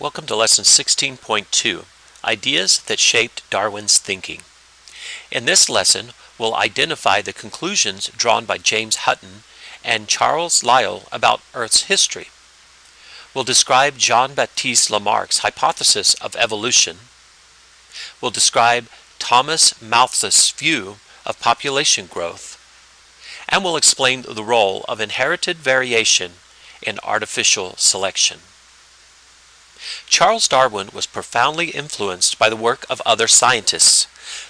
Welcome to Lesson 16.2, Ideas that Shaped Darwin's Thinking. In this lesson, we'll identify the conclusions drawn by James Hutton and Charles Lyell about Earth's history. We'll describe Jean-Baptiste Lamarck's hypothesis of evolution. We'll describe Thomas Malthus' view of population growth. And we'll explain the role of inherited variation in artificial selection. Charles Darwin was profoundly influenced by the work of other scientists.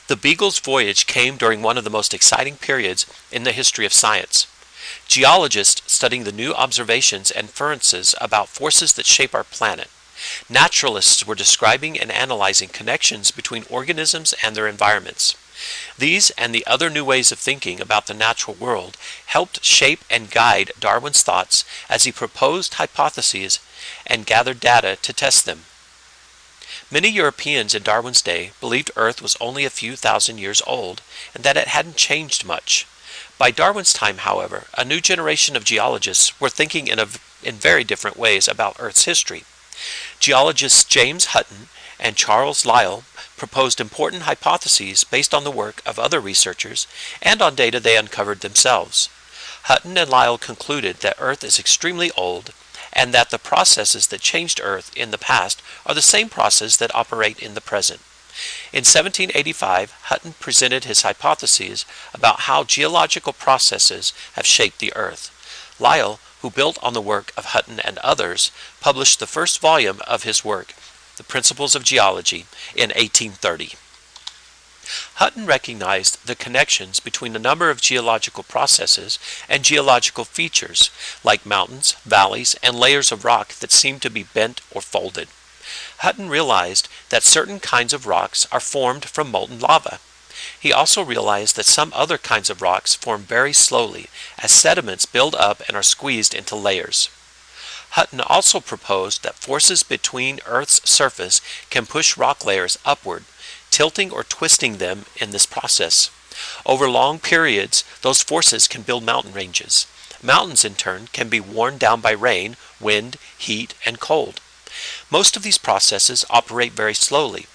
The Beagle's voyage came during one of the most exciting periods in the history of science. Geologists studying the new observations and inferences about forces that shape our planet. Naturalists were describing and analyzing connections between organisms and their environments. These and the other new ways of thinking about the natural world helped shape and guide Darwin's thoughts as he proposed hypotheses and gathered data to test them. Many Europeans in Darwin's day believed Earth was only a few thousand years old and that it hadn't changed much. By Darwin's time, however, a new generation of geologists were thinking in very different ways about Earth's history. Geologists James Hutton and Charles Lyell proposed important hypotheses based on the work of other researchers and on data they uncovered themselves. Hutton and Lyell concluded that Earth is extremely old and that the processes that changed Earth in the past are the same processes that operate in the present. In 1785, Hutton presented his hypotheses about how geological processes have shaped the Earth. Lyell, who built on the work of Hutton and others, published the first volume of his work, The Principles of Geology, in 1830. Hutton recognized the connections between a number of geological processes and geological features, like mountains, valleys, and layers of rock that seem to be bent or folded. Hutton realized that certain kinds of rocks are formed from molten lava. He also realized that some other kinds of rocks form very slowly as sediments build up and are squeezed into layers. Hutton also proposed that forces between Earth's surface can push rock layers upward, tilting or twisting them in this process. Over long periods, those forces can build mountain ranges. Mountains, in turn, can be worn down by rain, wind, heat, and cold. Most of these processes operate very slowly.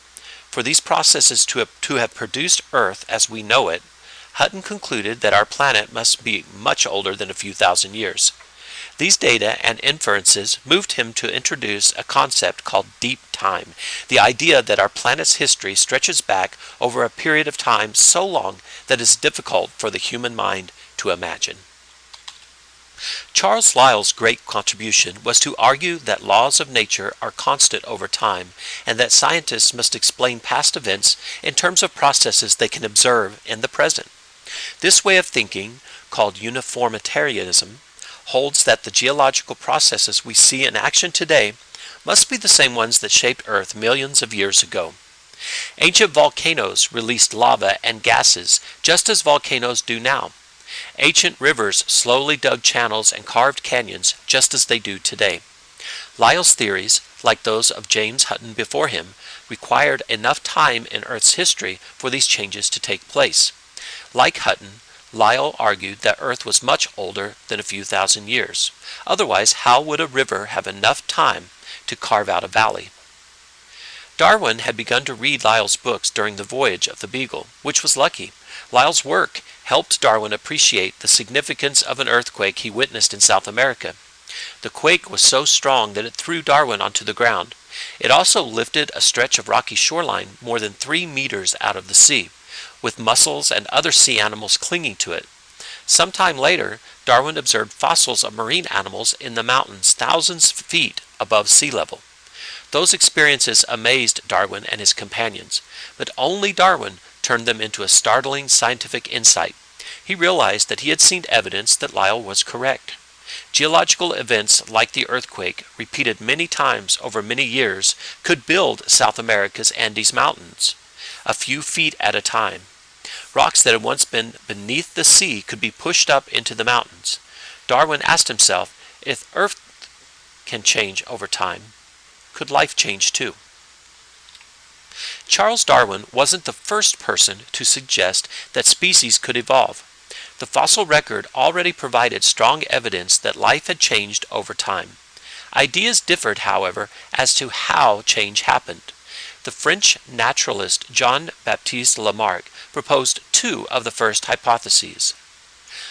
For these processes to have produced Earth as we know it, Hutton concluded that our planet must be much older than a few thousand years. These data and inferences moved him to introduce a concept called deep time, the idea that our planet's history stretches back over a period of time so long that it is difficult for the human mind to imagine. Charles Lyell's great contribution was to argue that laws of nature are constant over time and that scientists must explain past events in terms of processes they can observe in the present. This way of thinking, called uniformitarianism, holds that the geological processes we see in action today must be the same ones that shaped Earth millions of years ago. Ancient volcanoes released lava and gases just as volcanoes do now. Ancient rivers slowly dug channels and carved canyons just as they do today. Lyell's theories, like those of James Hutton before him, required enough time in Earth's history for these changes to take place. Like Hutton, Lyell argued that Earth was much older than a few thousand years. Otherwise, how would a river have enough time to carve out a valley? Darwin had begun to read Lyell's books during the voyage of the Beagle, which was lucky. Lyell's work helped Darwin appreciate the significance of an earthquake he witnessed in South America. The quake was so strong that it threw Darwin onto the ground. It also lifted a stretch of rocky shoreline more than 3 meters out of the sea, with mussels and other sea animals clinging to it. Sometime later, Darwin observed fossils of marine animals in the mountains thousands of feet above sea level. Those experiences amazed Darwin and his companions, but only Darwin turned them into a startling scientific insight. He realized that he had seen evidence that Lyell was correct. Geological events like the earthquake, repeated many times over many years, could build South America's Andes Mountains, a few feet at a time. Rocks that had once been beneath the sea could be pushed up into the mountains. Darwin asked himself, if Earth can change over time, could life change too? Charles Darwin wasn't the first person to suggest that species could evolve. The fossil record already provided strong evidence that life had changed over time. Ideas differed, however, as to how change happened. The French naturalist Jean-Baptiste Lamarck proposed two of the first hypotheses.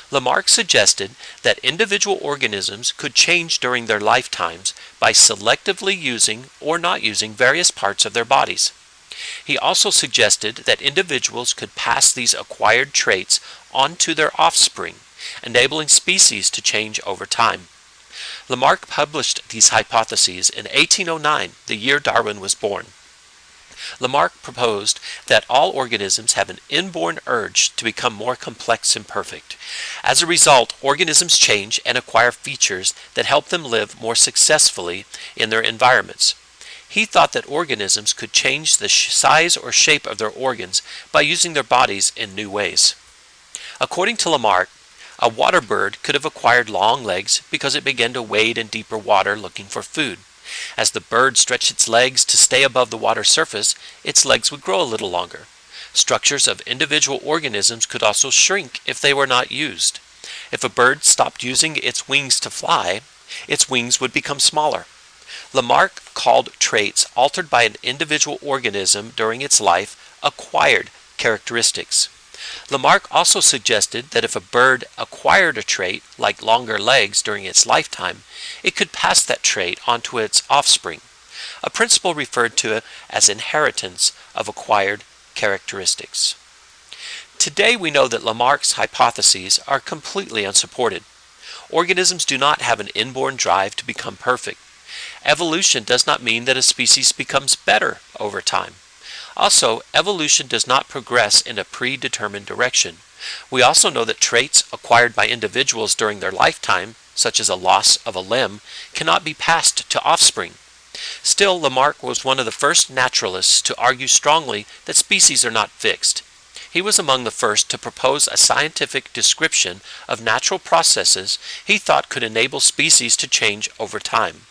Lamarck suggested that individual organisms could change during their lifetimes by selectively using or not using various parts of their bodies. He also suggested that individuals could pass these acquired traits on to their offspring, enabling species to change over time. Lamarck published these hypotheses in 1809, the year Darwin was born. Lamarck proposed that all organisms have an inborn urge to become more complex and perfect. As a result, organisms change and acquire features that help them live more successfully in their environments. He thought that organisms could change the size or shape of their organs by using their bodies in new ways. According to Lamarck, a water bird could have acquired long legs because it began to wade in deeper water looking for food. As the bird stretched its legs to stay above the water surface, its legs would grow a little longer. Structures of individual organisms could also shrink if they were not used. If a bird stopped using its wings to fly, its wings would become smaller. Lamarck called traits altered by an individual organism during its life acquired characteristics. Lamarck also suggested that if a bird acquired a trait, like longer legs, during its lifetime, it could pass that trait on to its offspring, a principle referred to as inheritance of acquired characteristics. Today we know that Lamarck's hypotheses are completely unsupported. Organisms do not have an inborn drive to become perfect. Evolution does not mean that a species becomes better over time. Also, evolution does not progress in a predetermined direction. We also know that traits acquired by individuals during their lifetime, such as a loss of a limb, cannot be passed to offspring. Still, Lamarck was one of the first naturalists to argue strongly that species are not fixed. He was among the first to propose a scientific description of natural processes he thought could enable species to change over time.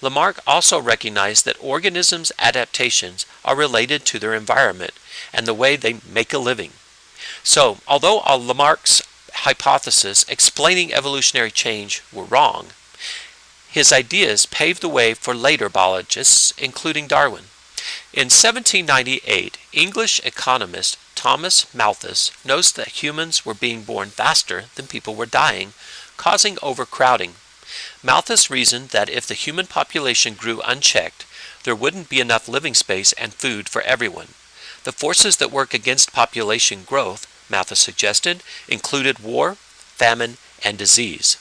Lamarck also recognized that organisms' adaptations are related to their environment and the way they make a living. So, although all Lamarck's hypotheses explaining evolutionary change were wrong, his ideas paved the way for later biologists, including Darwin. In 1798, English economist Thomas Malthus noticed that humans were being born faster than people were dying, causing overcrowding. Malthus reasoned that if the human population grew unchecked, there wouldn't be enough living space and food for everyone. The forces that work against population growth, Malthus suggested, included war, famine, and disease.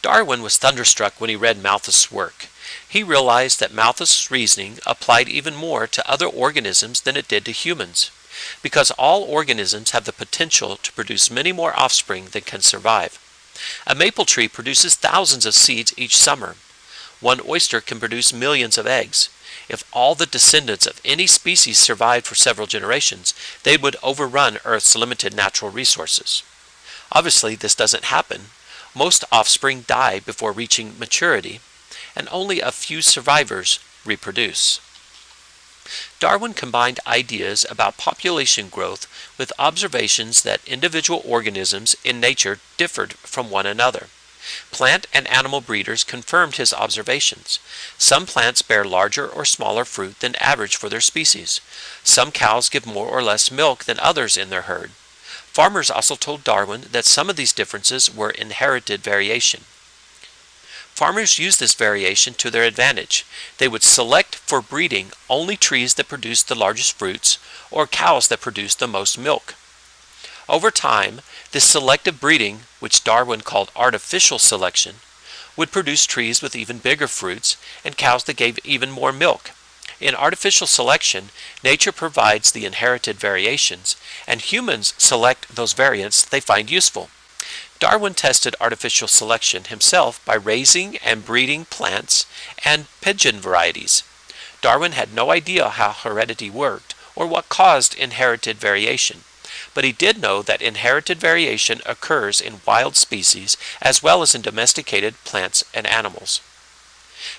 Darwin was thunderstruck when he read Malthus' work. He realized that Malthus' reasoning applied even more to other organisms than it did to humans, because all organisms have the potential to produce many more offspring than can survive. A maple tree produces thousands of seeds each summer. One oyster can produce millions of eggs. If all the descendants of any species survived for several generations, they would overrun Earth's limited natural resources. Obviously, this doesn't happen. Most offspring die before reaching maturity, and only a few survivors reproduce. Darwin combined ideas about population growth with observations that individual organisms in nature differed from one another. Plant and animal breeders confirmed his observations. Some plants bear larger or smaller fruit than average for their species. Some cows give more or less milk than others in their herd. Farmers also told Darwin that some of these differences were inherited variation. Farmers used this variation to their advantage. They would select for breeding only trees that produced the largest fruits or cows that produced the most milk. Over time, this selective breeding, which Darwin called artificial selection, would produce trees with even bigger fruits and cows that gave even more milk. In artificial selection, nature provides the inherited variations, and humans select those variants they find useful. Darwin tested artificial selection himself by raising and breeding plants and pigeon varieties. Darwin had no idea how heredity worked or what caused inherited variation, but he did know that inherited variation occurs in wild species as well as in domesticated plants and animals.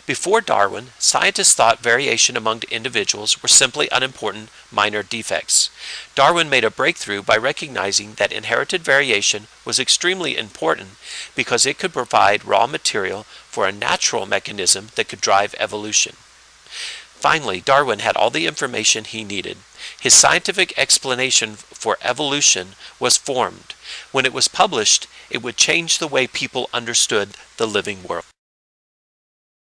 Before Darwin, scientists thought variation among individuals were simply unimportant minor defects. Darwin made a breakthrough by recognizing that inherited variation was extremely important because it could provide raw material for a natural mechanism that could drive evolution. Finally, Darwin had all the information he needed. His scientific explanation for evolution was formed. When it was published, it would change the way people understood the living world.